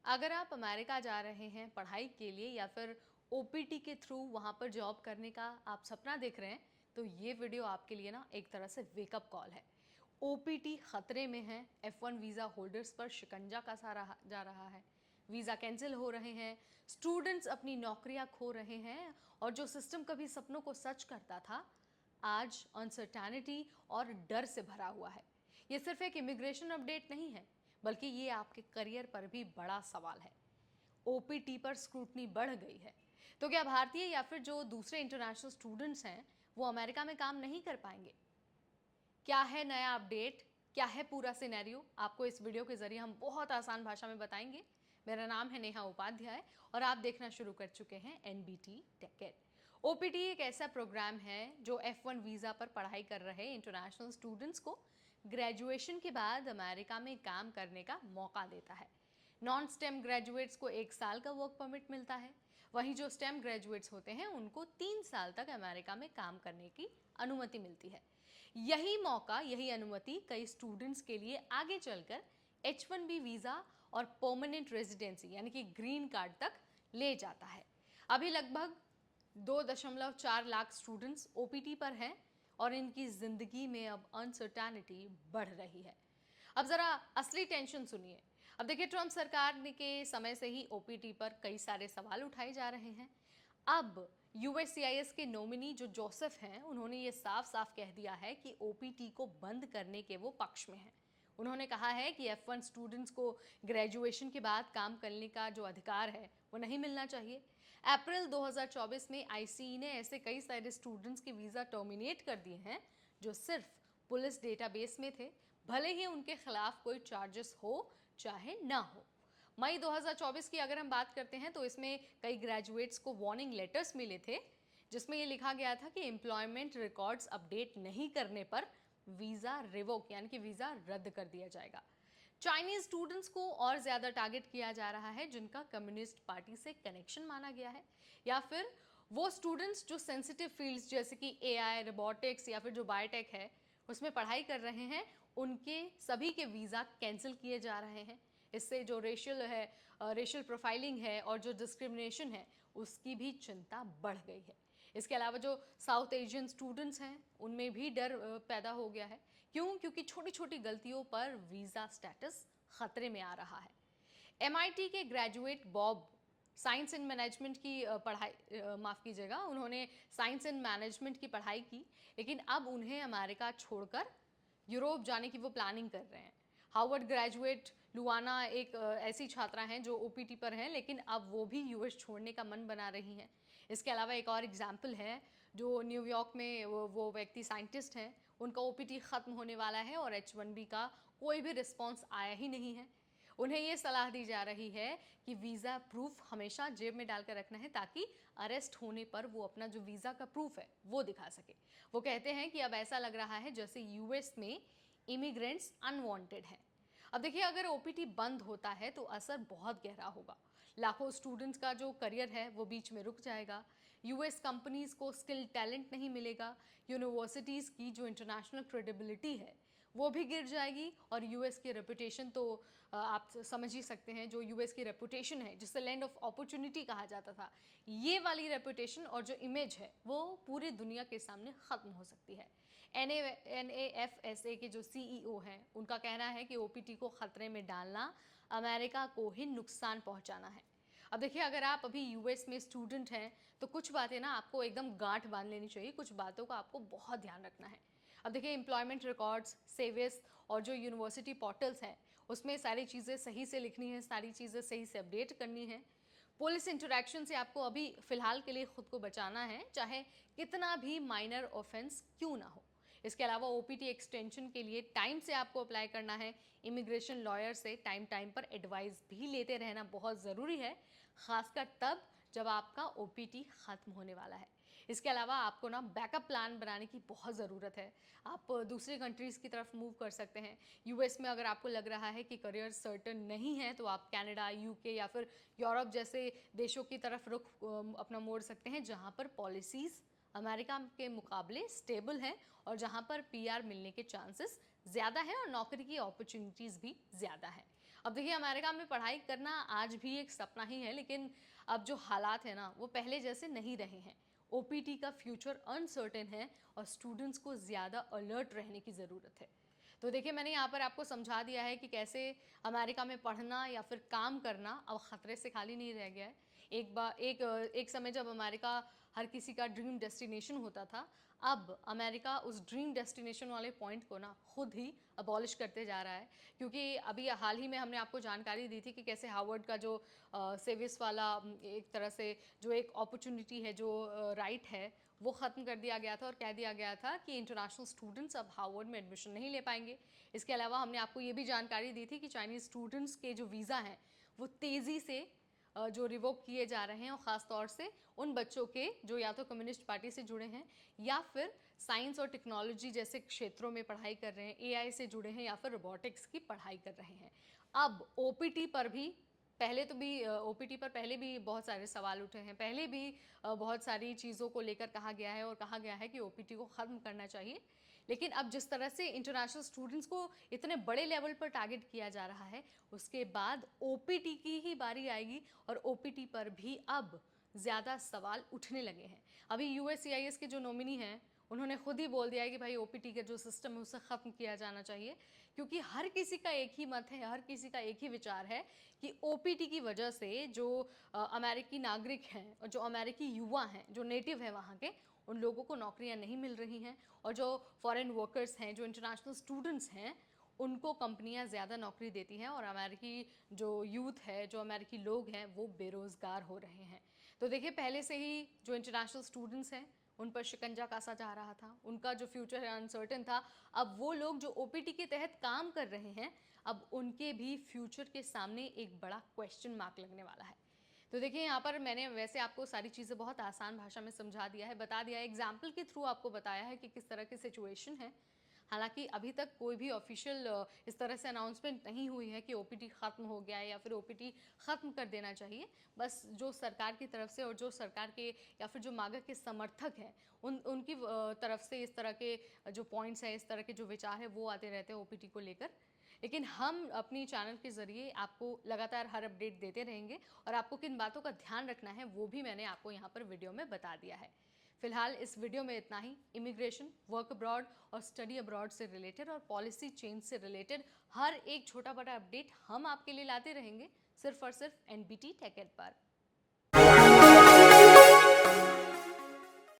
अगर आप अमेरिका जा रहे हैं पढ़ाई के लिए या फिर ओपीटी के थ्रू वहाँ पर जॉब करने का आप सपना देख रहे हैं, तो ये वीडियो आपके लिए ना एक तरह से वेकअप कॉल है। ओपीटी खतरे में है। F1 वीज़ा होल्डर्स पर शिकंजा कसा रहा जा रहा है। वीज़ा कैंसिल हो रहे हैं, स्टूडेंट्स अपनी नौकरियां खो रहे हैं और जो सिस्टम कभी सपनों को सच करता था, आज अनसर्टेनिटी और डर से भरा हुआ है। ये सिर्फ एक इमिग्रेशन अपडेट नहीं है, बल्कि ये आपके करियर पर भी बड़ा सवाल है। ओपीटी पर स्क्रूटनी बढ़ गई है, तो क्या भारतीय या फिर जो दूसरे इंटरनेशनल स्टूडेंट्स हैं वो अमेरिका में काम नहीं कर पाएंगे? क्या है नया अपडेट, क्या है पूरा सिनेरियो, आपको इस वीडियो के जरिए हम बहुत आसान भाषा में बताएंगे। मेरा नाम है नेहा उपाध्याय और आप देखना शुरू कर चुके हैं एनबीटी टेक। ओपीटी एक ऐसा प्रोग्राम है जो F1 वीज़ा पर पढ़ाई कर रहे इंटरनेशनल स्टूडेंट्स को ग्रेजुएशन के बाद अमेरिका में काम करने का मौका देता है। नॉन स्टेम ग्रेजुएट्स को 1 साल का वर्क परमिट मिलता है, वहीं जो स्टेम ग्रेजुएट्स होते हैं उनको 3 साल तक अमेरिका में काम करने की अनुमति मिलती है। यही मौका, यही अनुमति कई स्टूडेंट्स के लिए आगे चलकर H1B वीज़ा और परमानेंट रेजिडेंसी यानी कि ग्रीन कार्ड तक ले जाता है। अभी लगभग 2.4 लाख स्टूडेंट्स ओपीटी पर हैं और इनकी जिंदगी में अब अनसर्टेनिटी बढ़ रही है। अब जरा असली टेंशन सुनिए। अब देखिए, ट्रंप सरकार के समय से ही ओपीटी पर कई सारे सवाल उठाए जा रहे हैं। अब यूएससीआईएस के नॉमिनी जो जोसेफ हैं, उन्होंने ये साफ साफ कह दिया है कि ओपीटी को बंद करने के वो पक्ष में हैं। उन्होंने कहा है कि F1 स्टूडेंट्स को ग्रेजुएशन के बाद काम करने का जो अधिकार है वो नहीं मिलना चाहिए। अप्रैल 2024 में आईसीई ने ऐसे कई सारे स्टूडेंट्स के वीज़ा टर्मिनेट कर दिए हैं जो सिर्फ पुलिस डेटाबेस में थे, भले ही उनके खिलाफ कोई चार्जेस हो चाहे ना हो। मई 2024 की अगर हम बात करते हैं तो इसमें कई ग्रेजुएट्स को वार्निंग लेटर्स मिले थे, जिसमें ये लिखा गया था कि एम्प्लॉयमेंट रिकॉर्ड्स अपडेट नहीं करने पर वीज़ा रिवोक यानी कि वीज़ा रद्द कर दिया जाएगा। चाइनीज स्टूडेंट्स को और ज़्यादा टारगेट किया जा रहा है जिनका कम्युनिस्ट पार्टी से कनेक्शन माना गया है, या फिर वो स्टूडेंट्स जो सेंसिटिव फील्ड्स जैसे कि एआई, रोबोटिक्स या फिर जो बायोटेक है उसमें पढ़ाई कर रहे हैं, उनके सभी के वीज़ा कैंसिल किए जा रहे हैं। इससे जो रेशियल प्रोफाइलिंग है और जो डिस्क्रिमिनेशन है उसकी भी चिंता बढ़ गई है। इसके अलावा जो साउथ एशियन स्टूडेंट्स हैं उनमें भी डर पैदा हो गया है। क्यों? क्योंकि छोटी छोटी गलतियों पर वीज़ा स्टेटस खतरे में आ रहा है। एमआईटी के graduate Bob science in management की माफ़ कीजिएगा, उन्होंने साइंस इन मैनेजमेंट की पढ़ाई की, लेकिन अब उन्हें अमेरिका छोड़कर यूरोप जाने की वो प्लानिंग कर रहे हैं। हार्वर्ड ग्रेजुएट लुआना एक ऐसी छात्रा हैं जो ओपीटी पर हैं, लेकिन अब वो भी यूएस छोड़ने का मन बना रही हैं। इसके अलावा एक और एग्जाम्पल है, जो न्यूयॉर्क में वो व्यक्ति साइंटिस्ट हैं, उनका ओपीटी ख़त्म होने वाला है और H1B का कोई भी रिस्पॉन्स आया ही नहीं है। उन्हें ये सलाह दी जा रही है कि वीज़ा प्रूफ हमेशा जेब में डालकर रखना है, ताकि अरेस्ट होने पर वो अपना जो वीज़ा का प्रूफ है वो दिखा सके। वो कहते हैं कि अब ऐसा लग रहा है जैसे यूएस में इमिग्रेंट्स अनवांटेड हैं। अब देखिए, अगर ओपीटी बंद होता है तो असर बहुत गहरा होगा। लाखों स्टूडेंट्स का जो करियर है वो बीच में रुक जाएगा। यूएस कंपनीज को स्किल टैलेंट नहीं मिलेगा। यूनिवर्सिटीज़ की जो इंटरनेशनल क्रेडिबिलिटी है वो भी गिर जाएगी और यूएस की रेपुटेशन तो आप समझ ही सकते हैं। जो यूएस की रेपुटेशन है, जिसे लैंड ऑफ अपॉर्चुनिटी कहा जाता था, ये वाली रेपुटेशन और जो इमेज है वो पूरी दुनिया के सामने ख़त्म हो सकती है। NAFSA के जो सीईओ हैं, उनका कहना है कि ओपीटी को ख़तरे में डालना अमेरिका को ही नुकसान पहुंचाना है। अब देखिए, अगर आप अभी यूएस में स्टूडेंट हैं तो कुछ बातें ना आपको एकदम गांठ बांध लेनी चाहिए, कुछ बातों का आपको बहुत ध्यान रखना है। अब देखिए, एम्प्लॉयमेंट रिकॉर्ड्स, सेविस और जो यूनिवर्सिटी पोर्टल्स हैं उसमें सारी चीज़ें सही से लिखनी है, सारी चीज़ें सही से अपडेट करनी है। पुलिस इंटरैक्शन से आपको अभी फ़िलहाल के लिए खुद को बचाना है, चाहे कितना भी माइनर ऑफेंस क्यों ना हो। इसके अलावा ओपीटी एक्सटेंशन के लिए टाइम से आपको अप्लाई करना है। इमिग्रेशन लॉयर से टाइम टाइम पर एडवाइस भी लेते रहना बहुत ज़रूरी है, खासकर तब जब आपका ओपीटी ख़त्म होने वाला है। इसके अलावा आपको ना बैकअप प्लान बनाने की बहुत ज़रूरत है। आप दूसरी कंट्रीज़ की तरफ मूव कर सकते हैं। यूएस में अगर आपको लग रहा है कि करियर सर्टन नहीं है तो आप कनाडा, यूके या फिर यूरोप जैसे देशों की तरफ रुख अपना मोड़ सकते हैं, जहाँ पर पॉलिसीज़ अमेरिका के मुकाबले स्टेबल हैं और जहां पर पीआर मिलने के चांसेस ज़्यादा हैं और नौकरी की अपॉर्चुनिटीज़ भी ज़्यादा हैं। अब देखिए अमेरिका में पढ़ाई करना आज भी एक सपना ही है, लेकिन अब जो हालात है ना वो पहले जैसे नहीं रहे हैं। ओपीटी का फ्यूचर अनसर्टेन है और स्टूडेंट्स को ज़्यादा अलर्ट रहने की ज़रूरत है। तो देखिए मैंने यहाँ पर आपको समझा दिया है कि कैसे अमेरिका में पढ़ना या फिर काम करना अब ख़तरे से खाली नहीं रह गया है। एक समय जब अमेरिका हर किसी का ड्रीम डेस्टिनेशन होता था, अब अमेरिका उस ड्रीम डेस्टिनेशन वाले पॉइंट को ना खुद ही अबॉलिश करते जा रहा है। क्योंकि अभी हाल ही में हमने आपको जानकारी दी थी कि कैसे हार्वर्ड का जो सेविस वाला एक तरह से जो एक अपॉर्चुनिटी है, जो राइट है, वो ख़त्म कर दिया गया था और कह दिया गया था कि इंटरनेशनल स्टूडेंट्स अब हार्वर्ड में एडमिशन नहीं ले पाएंगे। इसके अलावा हमने आपको ये भी जानकारी दी थी कि चाइनीज़ स्टूडेंट्स के जो वीज़ा हैं वो तेज़ी से जो रिवोक किए जा रहे हैं, और ख़ास तौर से उन बच्चों के जो या तो कम्युनिस्ट पार्टी से जुड़े हैं या फिर साइंस और टेक्नोलॉजी जैसे क्षेत्रों में पढ़ाई कर रहे हैं, एआई से जुड़े हैं या फिर रोबोटिक्स की पढ़ाई कर रहे हैं। अब ओपीटी पर भी ओपीटी पर पहले भी बहुत सारे सवाल उठे हैं, पहले भी बहुत सारी चीज़ों को लेकर कहा गया है और कहा गया है कि ओपीटी को ख़त्म करना चाहिए। लेकिन अब जिस तरह से इंटरनेशनल स्टूडेंट्स को इतने बड़े लेवल पर टारगेट किया जा रहा है, उसके बाद ओपीटी की ही बारी आएगी और ओपीटी पर भी अब ज़्यादा सवाल उठने लगे हैं। अभी यूएससीआईएस के जो नॉमिनी हैं उन्होंने खुद ही बोल दिया है कि भाई ओपीटी का जो सिस्टम है उसे ख़त्म किया जाना चाहिए, क्योंकि हर किसी का एक ही मत है, हर किसी का एक ही विचार है कि ओपीटी की वजह से जो अमेरिकी नागरिक हैं और जो अमेरिकी युवा हैं, जो नेटिव हैं वहाँ के, उन लोगों को नौकरियाँ नहीं मिल रही हैं, और जो फॉरेन वर्कर्स हैं, जो इंटरनेशनल स्टूडेंट्स हैं, उनको कंपनियां ज़्यादा नौकरी देती हैं और अमेरिकी जो यूथ है, जो अमेरिकी लोग हैं, वो बेरोज़गार हो रहे हैं। तो देखिए पहले से ही जो इंटरनेशनल स्टूडेंट्स हैं उन पर शिकंजा कसा जा रहा था, उनका जो फ्यूचर है अनसर्टेन था। अब वो लोग जो ओपीटी के तहत काम कर रहे हैं, अब उनके भी फ्यूचर के सामने एक बड़ा क्वेश्चन मार्क लगने वाला है। तो देखिए यहाँ पर मैंने वैसे आपको सारी चीज़ें बहुत आसान भाषा में समझा दिया है, बता दिया है, एग्जाम्पल के थ्रू आपको बताया है कि किस तरह की सिचुएशन है। हालांकि अभी तक कोई भी ऑफिशियल इस तरह से अनाउंसमेंट नहीं हुई है कि ओपीटी ख़त्म हो गया है या फिर ओपीटी ख़त्म कर देना चाहिए। बस जो सरकार की तरफ से और जो सरकार के या फिर जो मागा के समर्थक हैं उनकी तरफ से इस तरह के जो पॉइंट्स हैं, इस तरह के जो विचार है वो आते रहते हैं ओपीटी को लेकर। लेकिन हम अपनी चैनल के ज़रिए आपको लगातार हर अपडेट देते रहेंगे और आपको किन बातों का ध्यान रखना है वो भी मैंने आपको यहाँ पर वीडियो में बता दिया है। फिलहाल इस वीडियो में इतना ही। इमिग्रेशन, वर्क अब्रॉड और स्टडी अब्रॉड से रिलेटेड और पॉलिसी चेंज से रिलेटेड हर एक छोटा बड़ा अपडेट हम आपके लिए लाते रहेंगे, सिर्फ और सिर्फ एनबीटी टेक एड पर।